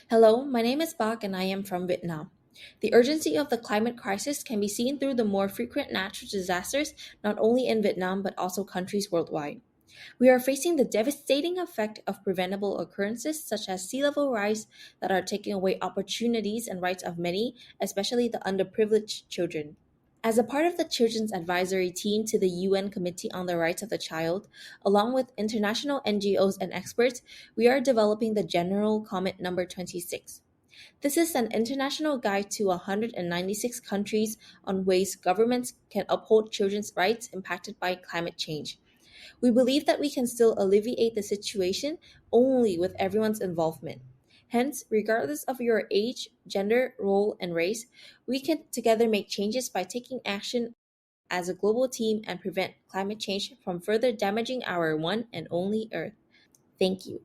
Hello, my name is Bak and I am from Vietnam. The urgency of the climate crisis can be seen through the more frequent natural disasters, not only in Vietnam but also countries worldwide. We are facing the devastating effect of preventable occurrences such as sea level rise that are taking away opportunities and rights of many, especially the underprivileged children. As a part of the Children's Advisory Team to the UN Committee on the Rights of the Child, along with international NGOs and experts, we are developing the General Comment No. 26. This is an international guide to 196 countries on ways governments can uphold children's rights impacted by climate change. We believe that we can still alleviate the situation only with everyone's involvement. Hence, regardless of your age, gender, role, and race, we can together make changes by taking action as a global team and prevent climate change from further damaging our one and only Earth. Thank you.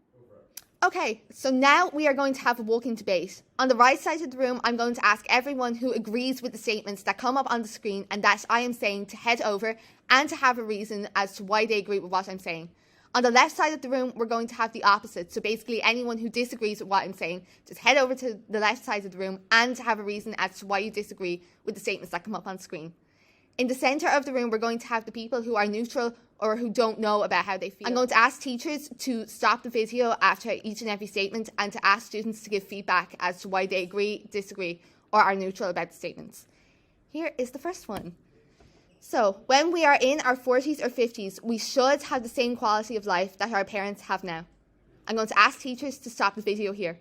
Okay, so now we are going to have a walking debate. On the right side of the room, I'm going to ask everyone who agrees with the statements that come up on the screen and that I am saying to head over and to have a reason as to why they agree with what I'm saying. On the left side of the room, we're going to have the opposite. So basically, anyone who disagrees with what I'm saying, just head over to the left side of the room and to have a reason as to why you disagree with the statements that come up on screen. In the centre of the room, we're going to have the people who are neutral or who don't know about how they feel. I'm going to ask teachers to stop the video after each and every statement and to ask students to give feedback as to why they agree, disagree, or are neutral about the statements. Here is the first one. So, when we are in our 40s or 50s, we should have the same quality of life that our parents have now. I'm going to ask teachers to stop the video here.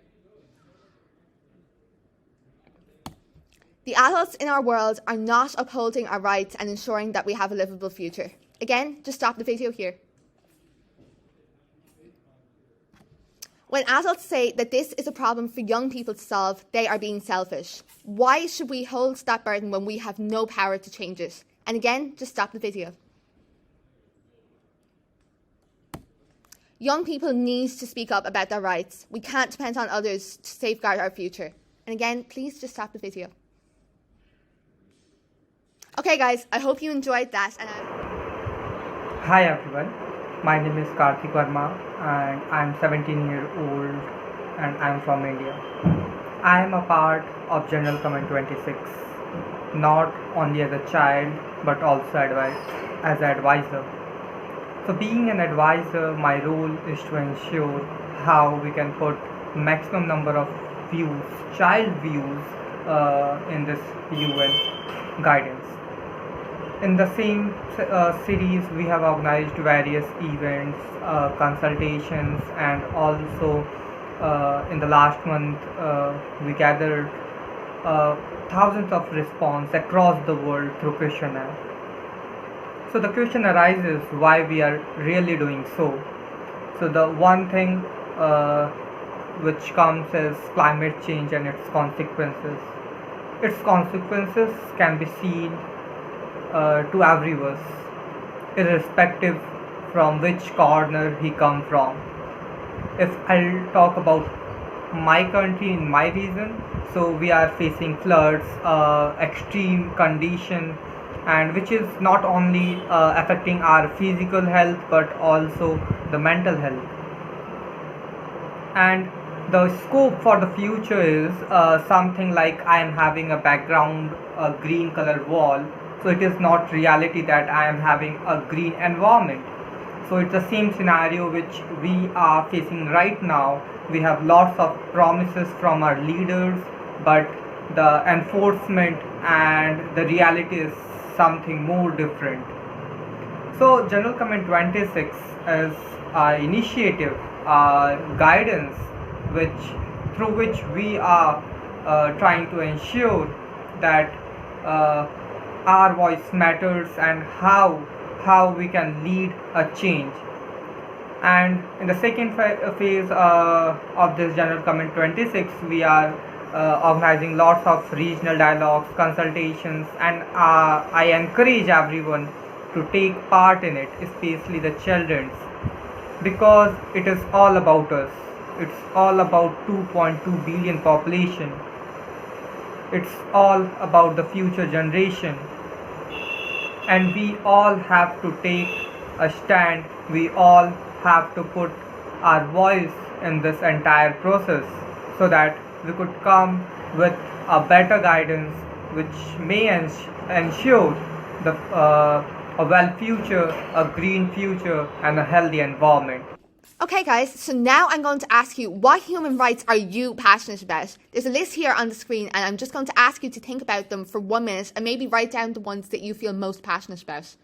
The adults in our world are not upholding our rights and ensuring that we have a livable future. Again, just stop the video here. When adults say that this is a problem for young people to solve, they are being selfish. Why should we hold that burden when we have no power to change it? And again, just stop the video. Young people need to speak up about their rights. We can't depend on others to safeguard our future. And again, please just stop the video. Okay guys, I hope you enjoyed that. Hi everyone, my name is Karthik Verma and I'm 17-year-old and I'm from India. I am a part of General Comment 26, not only as a child but also as an advisor. So being an advisor, my role is to ensure how we can put maximum number of views, child views in this UN guidance. In the same series, we have organized various events, consultations, and also in the last month, we gathered thousands of responses across the world through questionnaire. So the question arises why we are really doing so. So the one thing which comes is climate change and its consequences. Its consequences can be seen to every of us, irrespective from which corner he come from. If I'll talk about my country in my region, so we are facing floods, extreme condition, and which is not only affecting our physical health but also the mental health. And the scope for the future is something like I am having a background, a green color wall. So it is not reality that I am having a green environment. So it's the same scenario which we are facing right now. We have lots of promises from our leaders, but the enforcement and the reality is something more different. So General Comment 26 is our initiative, our guidance, through which we are trying to ensure that our voice matters and how we can lead a change. And in the second phase of this General Comment 26, we are organizing lots of regional dialogues, consultations, and I encourage everyone to take part in it, especially the children, because it is all about us. It's all about 2.2 billion population. It's all about the future generation. And we all have to take a stand. We all have to put our voice in this entire process so that we could come with a better guidance which may ensure a well future, a green future, and a healthy environment. Okay, guys, so now I'm going to ask you, what human rights are you passionate about? There's a list here on the screen, and I'm just going to ask you to think about them for 1 minute and maybe write down the ones that you feel most passionate about.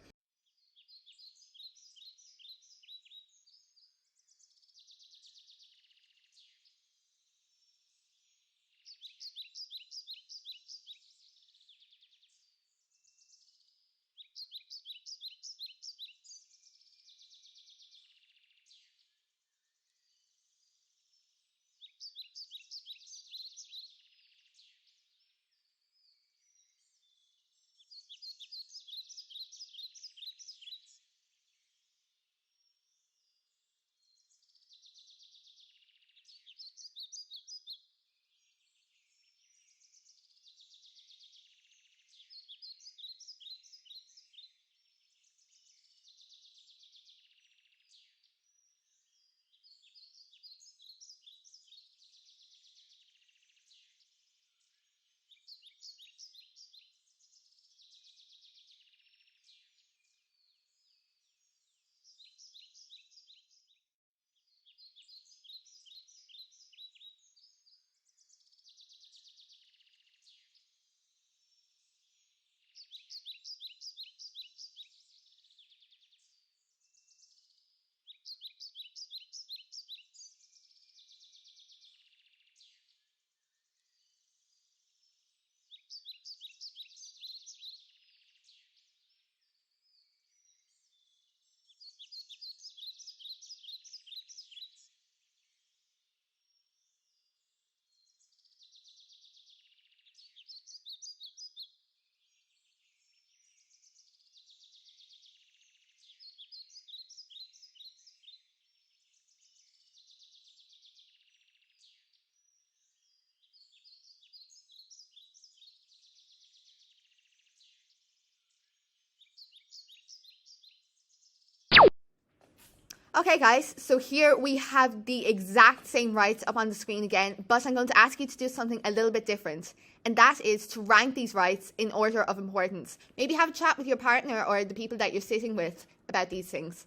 Okay, guys, so here we have the exact same rights up on the screen again, but I'm going to ask you to do something a little bit different, and that is to rank these rights in order of importance. Maybe have a chat with your partner or the people that you're sitting with about these things.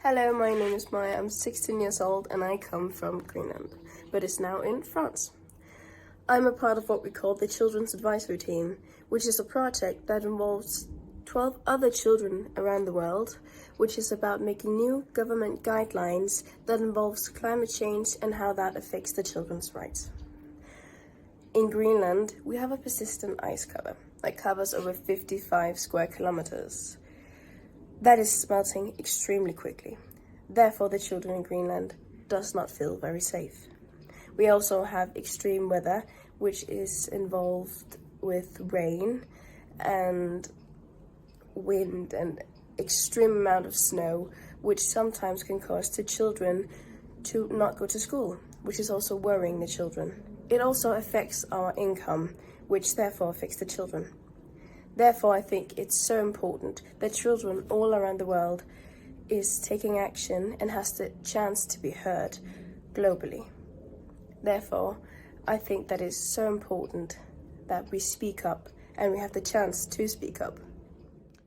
Hello, my name is Maya. I'm 16 years old and I come from Greenland, but is now in France. I'm a part of what we call the Children's Advisory Team, which is a project that involves 12 other children around the world, which is about making new government guidelines that involves climate change and how that affects the children's rights. In Greenland, we have a persistent ice cover that covers over 55 square kilometers. That is melting extremely quickly. Therefore, the children in Greenland does not feel very safe. We also have extreme weather, which is involved with rain and wind and extreme amount of snow, which sometimes can cause the children to not go to school, which is also worrying the children. It also affects our income, which therefore affects the children. Therefore, I think it's so important that children all around the world is taking action and has the chance to be heard globally. Therefore, I think that it's so important that we speak up and we have the chance to speak up.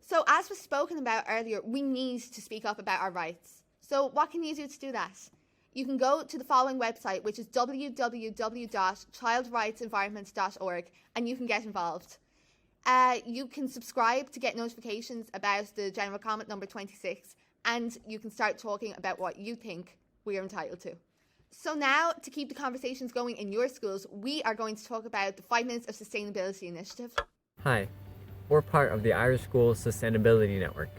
So as was spoken about earlier, we need to speak up about our rights. So what can you do to do that? You can go to the following website, which is www.childrightsenvironment.org, and you can get involved. You can subscribe to get notifications about the General Comment No.26, and you can start talking about what you think we are entitled to. So now, to keep the conversations going in your schools, we are going to talk about the 5 Minutes of Sustainability initiative. Hi, we're part of the Irish Schools Sustainability Network,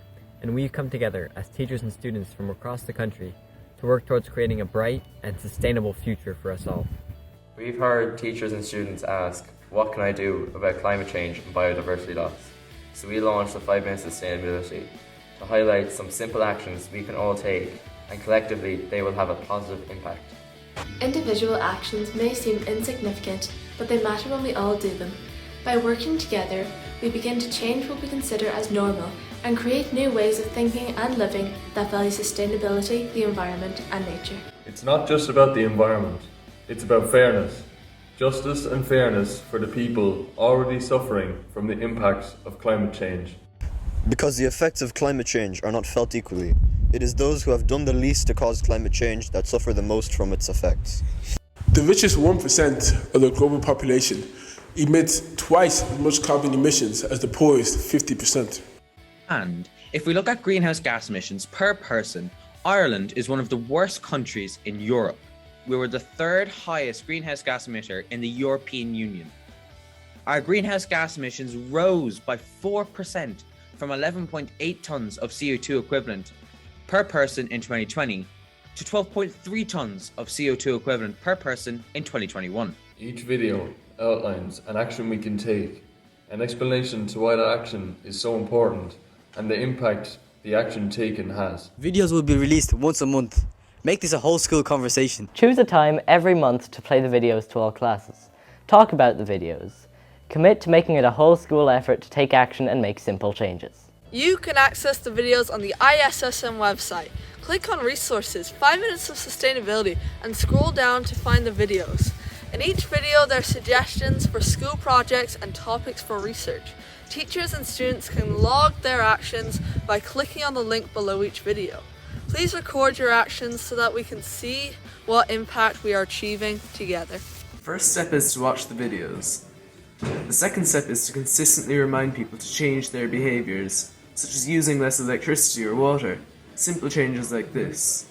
and we've come together as teachers and students from across the country to work towards creating a bright and sustainable future for us all. We've heard teachers and students ask, what can I do about climate change and biodiversity loss? So we launched the 5 Minutes of Sustainability to highlight some simple actions we can all take, and collectively they will have a positive impact. Individual actions may seem insignificant, but they matter when we all do them. By working together, we begin to change what we consider as normal and create new ways of thinking and living that value sustainability, the environment and nature. It's not just about the environment, it's about fairness. Justice and fairness for the people already suffering from the impacts of climate change. Because the effects of climate change are not felt equally. It is those who have done the least to cause climate change that suffer the most from its effects. The richest 1% of the global population emits twice as much carbon emissions as the poorest 50%. And if we look at greenhouse gas emissions per person, Ireland is one of the worst countries in Europe. We were the third highest greenhouse gas emitter in the European Union. Our greenhouse gas emissions rose by 4% from 11.8 tonnes of CO2 equivalent per person in 2020 to 12.3 tonnes of CO2 equivalent per person in 2021. Each video outlines an action we can take, an explanation to why that action is so important, and the impact the action taken has. Videos will be released once a month. Make this a whole school conversation. Choose a time every month to play the videos to all classes. Talk about the videos. Commit to making it a whole school effort to take action and make simple changes. You can access the videos on the ISSM website. Click on Resources, 5 Minutes of Sustainability, and scroll down to find the videos. In each video, there are suggestions for school projects and topics for research. Teachers and students can log their actions by clicking on the link below each video. Please record your actions so that we can see what impact we are achieving together. The first step is to watch the videos. The second step is to consistently remind people to change their behaviours, such as using less electricity or water. Simple changes like this.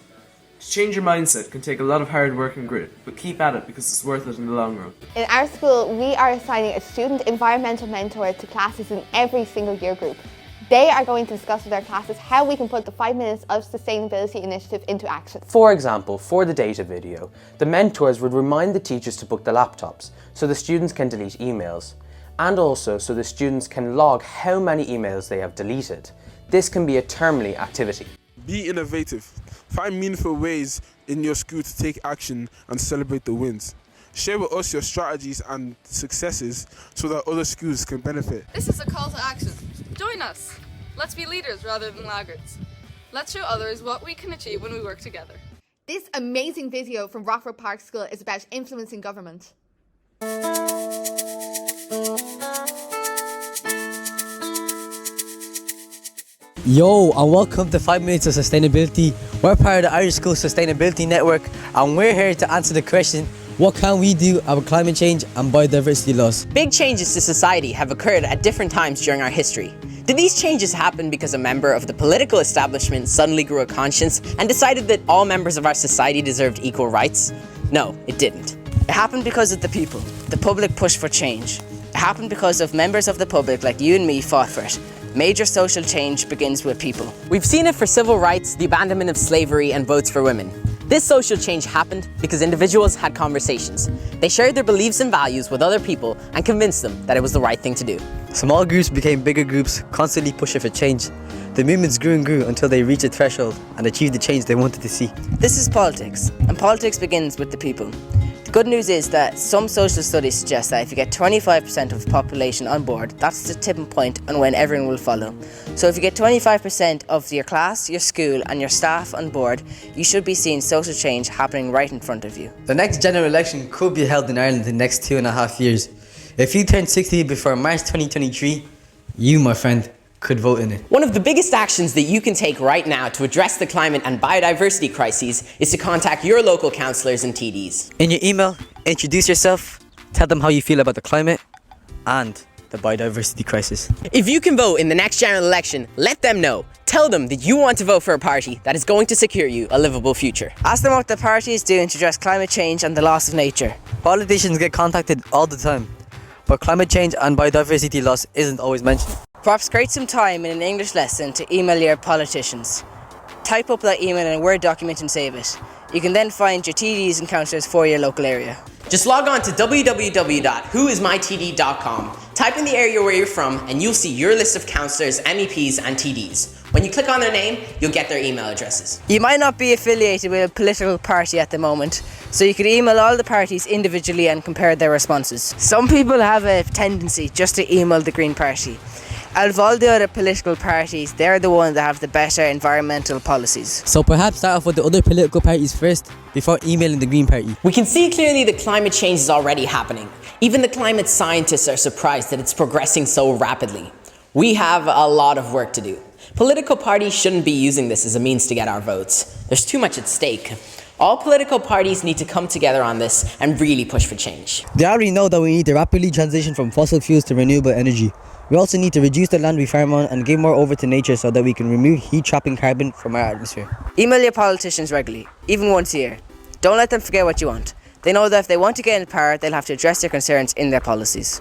To change your mindset can take a lot of hard work and grit, but keep at it because it's worth it in the long run. In our school, we are assigning a student environmental mentor to classes in every single year group. They are going to discuss with their classes how we can put the 5 Minutes of Sustainability initiative into action. For example, for the data video, the mentors would remind the teachers to book the laptops so the students can delete emails, and also so the students can log how many emails they have deleted. This can be a termly activity. Be innovative. Find meaningful ways in your school to take action and celebrate the wins. Share with us your strategies and successes so that other schools can benefit. This is a call to action. Join us. Let's be leaders rather than laggards. Let's show others what we can achieve when we work together. This amazing video from Rockford Park School is about influencing government. Yo, and welcome to 5 Minutes of Sustainability. We're part of the Irish School Sustainability Network, and we're here to answer the question, what can we do about climate change and biodiversity loss? Big changes to society have occurred at different times during our history. Did these changes happen because a member of the political establishment suddenly grew a conscience and decided that all members of our society deserved equal rights? No, it didn't. It happened because of the people. The public pushed for change. It happened because of members of the public like you and me fought for it. Major social change begins with people. We've seen it for civil rights, the abandonment of slavery, and votes for women. This social change happened because individuals had conversations. They shared their beliefs and values with other people and convinced them that it was the right thing to do. Small groups became bigger groups, constantly pushing for change. The movements grew and grew until they reached a threshold and achieved the change they wanted to see. This is politics, and politics begins with the people. The good news is that some social studies suggest that if you get 25% of the population on board, that's the tipping point on when everyone will follow. So if you get 25% of your class, your school and your staff on board, you should be seeing social change happening right in front of you. The next general election could be held in Ireland in the next 2.5 years. If you turn 60 before March 2023, you, my friend, could vote in it. One of the biggest actions that you can take right now to address the climate and biodiversity crises is to contact your local councillors and TDs. In your email, introduce yourself, tell them how you feel about the climate and the biodiversity crisis. If you can vote in the next general election, let them know. Tell them that you want to vote for a party that is going to secure you a livable future. Ask them what the party is doing to address climate change and the loss of nature. Politicians get contacted all the time, but climate change and biodiversity loss isn't always mentioned. Perhaps create some time in an English lesson to email your politicians. Type up that email in a Word document and save it. You can then find your TDs and councillors for your local area. Just log on to www.whoismytd.com, type in the area where you're from, and you'll see your list of councillors, MEPs and TDs. When you click on their name, you'll get their email addresses. You might not be affiliated with a political party at the moment, so you could email all the parties individually and compare their responses. Some people have a tendency just to email the Green Party. Out of all the other political parties, they're the ones that have the better environmental policies. So perhaps start off with the other political parties first, before emailing the Green Party. We can see clearly that climate change is already happening. Even the climate scientists are surprised that it's progressing so rapidly. We have a lot of work to do. Political parties shouldn't be using this as a means to get our votes. There's too much at stake. All political parties need to come together on this and really push for change. They already know that we need to rapidly transition from fossil fuels to renewable energy. We also need to reduce the land we farm on and give more over to nature so that we can remove heat-trapping carbon from our atmosphere. Email your politicians regularly, even once a year. Don't let them forget what you want. They know that if they want to get into power, they'll have to address their concerns in their policies.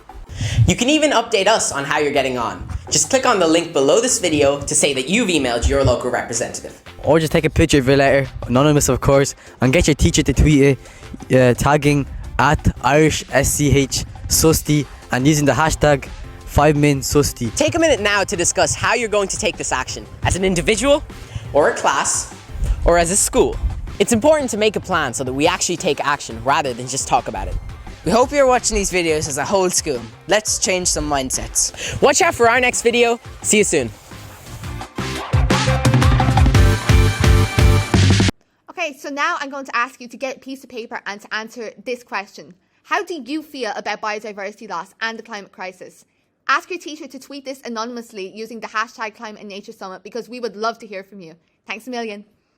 You can even update us on how you're getting on. Just click on the link below this video to say that you've emailed your local representative. Or just take a picture of your letter, anonymous of course, and get your teacher to tweet it, tagging @IrishSCHSusti and using the hashtag 5MinSusti. Take a minute now to discuss how you're going to take this action, as an individual, or a class, or as a school. It's important to make a plan so that we actually take action rather than just talk about it. We hope you're watching these videos as a whole school. Let's change some mindsets. Watch out for our next video. See you soon. Okay, so now I'm going to ask you to get a piece of paper and to answer this question. How do you feel about biodiversity loss and the climate crisis? Ask your teacher to tweet this anonymously using the hashtag Climate and Nature Summit because we would love to hear from you. Thanks a million.